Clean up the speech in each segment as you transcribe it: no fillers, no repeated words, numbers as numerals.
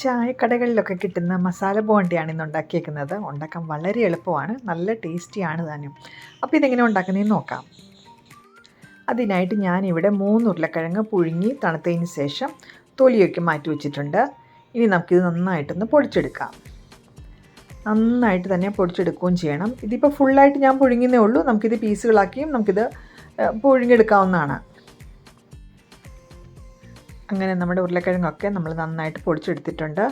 ചായക്കടകളിലൊക്കെ കിട്ടുന്ന മസാല ബോണ്ടയാണ് ഇന്ന് ഉണ്ടാക്കിയേക്കുന്നത്. ഉണ്ടാക്കാൻ വളരെ എളുപ്പമാണ്, നല്ല ടേസ്റ്റിയാണ് താനും. അപ്പോൾ ഇതെങ്ങനെ ഉണ്ടാക്കുന്നതെന്ന് നോക്കാം. അതിനായിട്ട് ഞാനിവിടെ 3 ഉരുളക്കിഴങ്ങ് പുഴുങ്ങി തണുത്തതിന് ശേഷം തൊലിയൊക്കെ മാറ്റി വെച്ചിട്ടുണ്ട്. ഇനി നമുക്കിത് നന്നായിട്ടൊന്ന് പൊടിച്ചെടുക്കാം. നന്നായിട്ട് തന്നെ പൊടിച്ചെടുക്കുകയും ചെയ്യണം. ഇതിപ്പോൾ ഫുള്ളായിട്ട് ഞാൻ പുഴുങ്ങുന്നേ ഉള്ളൂ. നമുക്കിത് പീസുകളാക്കിയും നമുക്കിത് പുഴുങ്ങിയെടുക്കാവുന്നതാണ്. അങ്ങനെ നമ്മുടെ ഉരുളക്കിഴങ്ങൊക്കെ നമ്മൾ നന്നായിട്ട് പൊടിച്ചെടുത്തിട്ടുണ്ട്.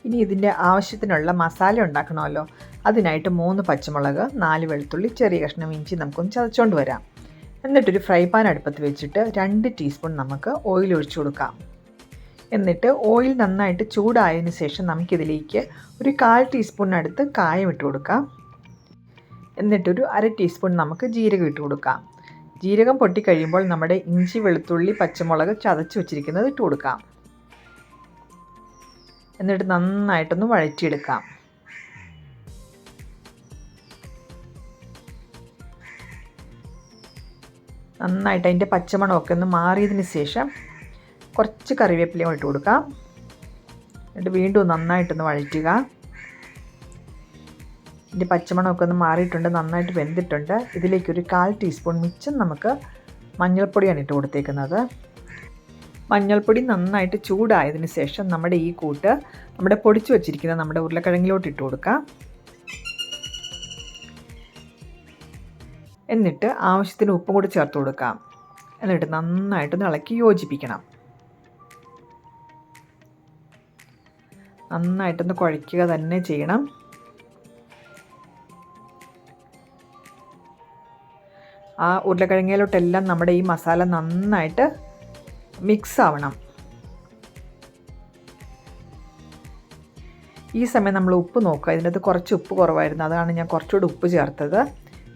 ഇനി ഇതിൻ്റെ ആവശ്യത്തിനുള്ള മസാല ഉണ്ടാക്കണമല്ലോ. അതിനായിട്ട് 3 പച്ചമുളക്, 4 വെളുത്തുള്ളി, ചെറിയ കഷ്ണം ഇഞ്ചി നമുക്കൊന്ന് ചതച്ചുകൊണ്ട് വരാം. എന്നിട്ടൊരു ഫ്രൈ പാൻ അടുപ്പത്ത് വെച്ചിട്ട് 2 ടീസ്പൂൺ നമുക്ക് ഓയിൽ ഒഴിച്ചു കൊടുക്കാം. എന്നിട്ട് ഓയിൽ നന്നായിട്ട് ചൂടായതിന് ശേഷം നമുക്കിതിലേക്ക് ഒരു 1/4 ടീസ്പൂണിനടുത്ത് കായം ഇട്ട് കൊടുക്കാം. എന്നിട്ടൊരു 1/2 ടീസ്പൂൺ നമുക്ക് ജീരകം ഇട്ട് കൊടുക്കാം. ജീരകം പൊട്ടിക്കഴിയുമ്പോൾ നമ്മുടെ ഇഞ്ചി, വെളുത്തുള്ളി, പച്ചമുളക് ചതച്ച് വെച്ചിരിക്കുന്നത് ഇട്ട് കൊടുക്കാം. എന്നിട്ട് നന്നായിട്ടൊന്ന് വഴറ്റിയെടുക്കാം. നന്നായിട്ട് അതിൻ്റെ പച്ചമണമൊക്കെ ഒന്ന് മാറിയതിന് ശേഷം കുറച്ച് കറിവേപ്പിലയും ഇട്ട് കൊടുക്കാം. എന്നിട്ട് വീണ്ടും നന്നായിട്ടൊന്ന് വഴറ്റുക. ഇതിൻ്റെ പച്ചമണമൊക്കെ ഒന്ന് മാറിയിട്ടുണ്ട്, നന്നായിട്ട് വെന്തിട്ടുണ്ട്. ഇതിലേക്കൊരു 1/4 ടീസ്പൂൺ മിച്ചം നമുക്ക് മഞ്ഞൾപ്പൊടിയാണ് ഇട്ട് കൊടുത്തേക്കുന്നത്. മഞ്ഞൾപ്പൊടി നന്നായിട്ട് ചൂടായതിന് ശേഷം നമ്മുടെ ഈ കൂട്ട് നമ്മുടെ പൊടിച്ചു വച്ചിരിക്കുന്ന നമ്മുടെ ഉരുളക്കിഴങ്ങിലോട്ട് ഇട്ട് കൊടുക്കാം. എന്നിട്ട് ആവശ്യത്തിന് ഉപ്പും കൂടി ചേർത്ത് കൊടുക്കാം. എന്നിട്ട് നന്നായിട്ടൊന്ന് ഇളക്കി യോജിപ്പിക്കണം. നന്നായിട്ടൊന്ന് കുഴയ്ക്കുക തന്നെ ചെയ്യണം. ആ ഉരുളക്കിഴങ്ങിലോട്ടെല്ലാം നമ്മുടെ ഈ മസാല നന്നായിട്ട് മിക്സ് ആവണം. ഈ സമയം നമ്മൾ ഉപ്പ് നോക്കുക. ഇതിനകത്ത് കുറച്ച് ഉപ്പ് കുറവായിരുന്നു, അതാണ് ഞാൻ കുറച്ചുകൂടി ഉപ്പ് ചേർത്തത്.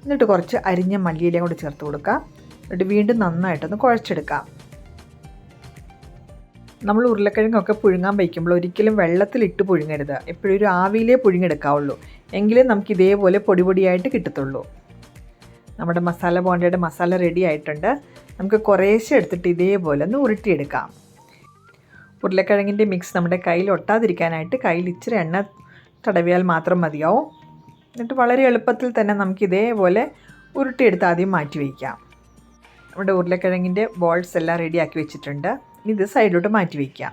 എന്നിട്ട് കുറച്ച് അരിഞ്ഞ മല്ലിയിലയും കൂടി ചേർത്ത് കൊടുക്കാം. എന്നിട്ട് വീണ്ടും നന്നായിട്ടൊന്ന് കുഴച്ചെടുക്കാം. നമ്മൾ ഉരുളക്കിഴങ്ങൊക്കെ പുഴുങ്ങാൻ വയ്ക്കുമ്പോൾ ഒരിക്കലും വെള്ളത്തിലിട്ട് പുഴുങ്ങരുത്. എപ്പോഴും ഒരു ആവിയിലേ പുഴുങ്ങിയെടുക്കാവുള്ളൂ. എങ്കിലേ നമുക്ക് ഇതേപോലെ പൊടി പൊടിയായിട്ട് കിട്ടത്തുള്ളൂ. നമ്മുടെ മസാല ബോണ്ടയുടെ മസാല റെഡി ആയിട്ടുണ്ട്. നമുക്ക് കുറേശ്ശെ എടുത്തിട്ട് ഇതേപോലെ ഒന്ന് ഉരുട്ടിയെടുക്കാം. ഉരുളക്കിഴങ്ങിൻ്റെ മിക്സ് നമ്മുടെ കയ്യിൽ ഒട്ടാതിരിക്കാനായിട്ട് കയ്യിൽ ഇച്ചിരി എണ്ണ തടവിയാൽ മാത്രം മതിയാവും. എന്നിട്ട് വളരെ എളുപ്പത്തിൽ തന്നെ നമുക്ക് ഇതേപോലെ ഉരുട്ടിയെടുത്ത് ആദ്യം മാറ്റി വയ്ക്കാം. നമ്മുടെ ഉരുളക്കിഴങ്ങിൻ്റെ ബോൾസ് എല്ലാം റെഡിയാക്കി വെച്ചിട്ടുണ്ട്. ഇത് സൈഡിലോട്ട് മാറ്റി വയ്ക്കാം.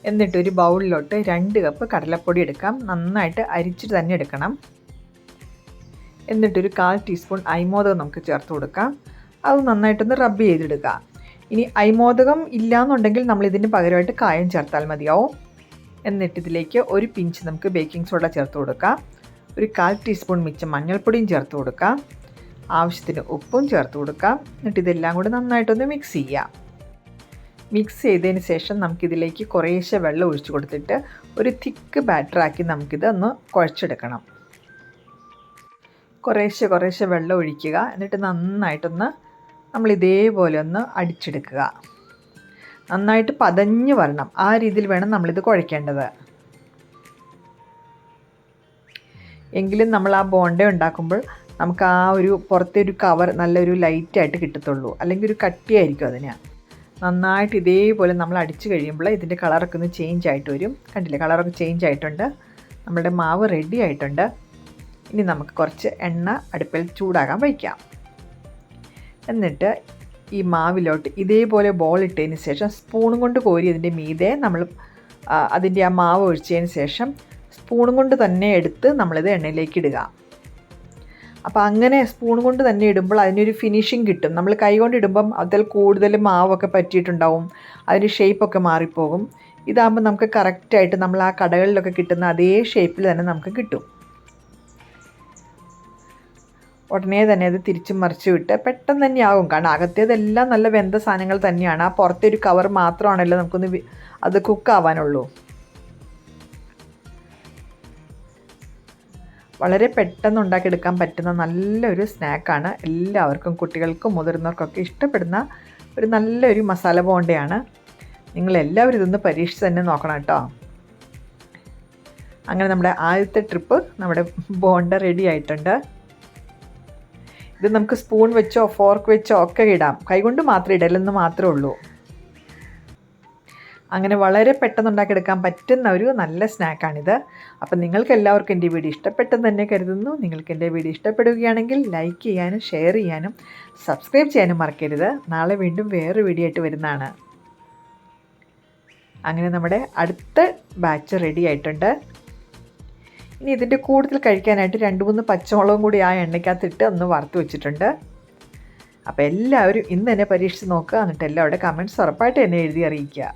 എന്നിട്ടൊരു ബൗളിലോട്ട് 2 കപ്പ് കടലപ്പൊടി എടുക്കാം. നന്നായിട്ട് അരിച്ചിട്ട് തന്നെ എടുക്കണം. എന്നിട്ടൊരു 1/4 ടീസ്പൂൺ അരിമോദകം നമുക്ക് ചേർത്ത് കൊടുക്കാം. അത് നന്നായിട്ടൊന്ന് റബ്ബ് ചെയ്തെടുക്കുക. ഇനി അരിമോദകം ഇല്ലയെന്നുണ്ടെങ്കിൽ നമ്മളിതിന് പകരമായിട്ട് കായം ചേർത്താൽ മതിയാവും. എന്നിട്ടിതിലേക്ക് ഒരു പിഞ്ച് നമുക്ക് ബേക്കിംഗ് സോഡ ചേർത്ത് കൊടുക്കാം. ഒരു 1/4 ടീസ്പൂൺ മിച്ചം മഞ്ഞൾപ്പൊടിയും ചേർത്ത് കൊടുക്കാം. ആവശ്യത്തിന് ഉപ്പും ചേർത്ത് കൊടുക്കാം. എന്നിട്ട് ഇതെല്ലാം കൂടി നന്നായിട്ടൊന്ന് മിക്സ് ചെയ്യാം. മിക്സ് ചെയ്തതിന് ശേഷം നമുക്കിതിലേക്ക് കുറേശ്ശെ വെള്ളം ഒഴിച്ച് കൊടുത്തിട്ട് ഒരു തിക്ക് ബാറ്ററാക്കി നമുക്കിത് ഒന്ന് കുഴച്ചെടുക്കണം. കുറേശ്ശെ വെള്ളം ഒഴിക്കുക. എന്നിട്ട് നന്നായിട്ടൊന്ന് നമ്മളിതേപോലെ ഒന്ന് അടിച്ചെടുക്കുക. നന്നായിട്ട് പതഞ്ഞ് വരണം. ആ രീതിയിൽ വേണം നമ്മളിത് കുഴയ്ക്കേണ്ടത്. എങ്കിലും നമ്മൾ ആ ബോണ്ട ഉണ്ടാക്കുമ്പോൾ നമുക്ക് ആ ഒരു പുറത്തെ ഒരു കവർ നല്ലൊരു ലൈറ്റായിട്ട് കിട്ടത്തുള്ളൂ. അല്ലെങ്കിൽ ഒരു കട്ടിയായിരിക്കും അതിന്. നന്നായിട്ട് ഇതേപോലെ നമ്മൾ അടിച്ചു കഴിയുമ്പോൾ ഇതിൻ്റെ കളറൊക്കെ ഒന്ന് ചേഞ്ച് ആയിട്ട് വരും. കണ്ടില്ലേ, കളറൊക്കെ ചേഞ്ച് ആയിട്ടുണ്ട്. നമ്മുടെ മാവ് റെഡി ആയിട്ടുണ്ട്. ഇനി നമുക്ക് കുറച്ച് എണ്ണ അടുപ്പിൽ ചൂടാകാൻ വയ്ക്കാം. എന്നിട്ട് ഈ മാവിലോട്ട് ഇതേപോലെ ബോൾ ഇട്ടതിന് ശേഷം സ്പൂണും കൊണ്ട് കോരി അതിൻ്റെ മീതെ നമ്മൾ അതിൻ്റെ ആ മാവ് ഒഴിച്ചതിന് ശേഷം സ്പൂണും കൊണ്ട് തന്നെ എടുത്ത് നമ്മളിത് എണ്ണയിലേക്ക് ഇടുക. അപ്പോൾ അങ്ങനെ സ്പൂൺ കൊണ്ട് തന്നെ ഇടുമ്പോൾ അതിനൊരു ഫിനിഷിങ് കിട്ടും. നമ്മൾ കൈ കൊണ്ട് ഇടുമ്പം അതിൽ കൂടുതൽ മാവൊക്കെ പറ്റിയിട്ടുണ്ടാവും, അതിൻ്റെ ഷേപ്പൊക്കെ മാറിപ്പോകും. ഇതാകുമ്പോൾ നമുക്ക് കറക്റ്റായിട്ട് നമ്മൾ ആ കടകളിലൊക്കെ കിട്ടുന്ന അതേ ഷേപ്പിൽ തന്നെ നമുക്ക് കിട്ടും. ഉടനെ തന്നെ അത് തിരിച്ചും മറിച്ച് വിട്ട് പെട്ടെന്ന് തന്നെ ആകും. കാരണം അകത്തേതെല്ലാം നല്ല വെന്ത സാധനങ്ങൾ തന്നെയാണ്. ആ പുറത്തെ ഒരു കവർ മാത്രമാണല്ലോ നമുക്കൊന്ന് അത് കുക്കാവാനുള്ളൂ. വളരെ പെട്ടെന്ന് ഉണ്ടാക്കിയെടുക്കാൻ പറ്റുന്ന നല്ലൊരു സ്നാക്കാണ്. എല്ലാവർക്കും, കുട്ടികൾക്കും മുതിർന്നവർക്കൊക്കെ ഇഷ്ടപ്പെടുന്ന ഒരു നല്ലൊരു മസാല ബോണ്ടയാണ്. നിങ്ങളെല്ലാവരും ഇതൊന്ന് പരീക്ഷിച്ച് തന്നെ നോക്കണം കേട്ടോ. അങ്ങനെ നമ്മുടെ ആദ്യത്തെ ട്രിപ്പ് നമ്മുടെ ബോണ്ട റെഡി ആയിട്ടുണ്ട്. ഇത് നമുക്ക് സ്പൂൺ വെച്ചോ ഫോർക്ക് വെച്ചോ ഒക്കെ ഇടാം. കൈകൊണ്ട് മാത്രമേ ഇടലെന്ന് മാത്രമേ ഉള്ളൂ. അങ്ങനെ വളരെ പെട്ടെന്ന് ഉണ്ടാക്കിയെടുക്കാൻ പറ്റുന്ന ഒരു നല്ല സ്നാക്കാണിത്. അപ്പം നിങ്ങൾക്ക് എല്ലാവർക്കും എൻ്റെ വീഡിയോ ഇഷ്ടപ്പെട്ടെന്ന് തന്നെ കരുതുന്നു. നിങ്ങൾക്ക് എൻ്റെ വീഡിയോ ഇഷ്ടപ്പെടുകയാണെങ്കിൽ ലൈക്ക് ചെയ്യാനും ഷെയർ ചെയ്യാനും സബ്സ്ക്രൈബ് ചെയ്യാനും മറക്കരുത്. നാളെ വീണ്ടും വേറൊരു വീഡിയോ ആയിട്ട് വരുന്നതാണ്. അങ്ങനെ നമ്മുടെ അടുത്ത ബാച്ച് റെഡി ആയിട്ടുണ്ട്. ഇനി ഇതിൻ്റെ കൂടുതൽ കഴിക്കാനായിട്ട് 2-3 പച്ചമുളകും കൂടി ആ എണ്ണയ്ക്കകത്തിട്ട് ഒന്ന് വറുത്ത് വെച്ചിട്ടുണ്ട്. അപ്പോൾ എല്ലാവരും ഇന്ന് തന്നെ പരീക്ഷിച്ച് നോക്കുക. എന്നിട്ട് എല്ലാവരുടെ കമൻറ്റ്സ് ഉറപ്പായിട്ട് എന്നെ എഴുതി അറിയിക്കുക.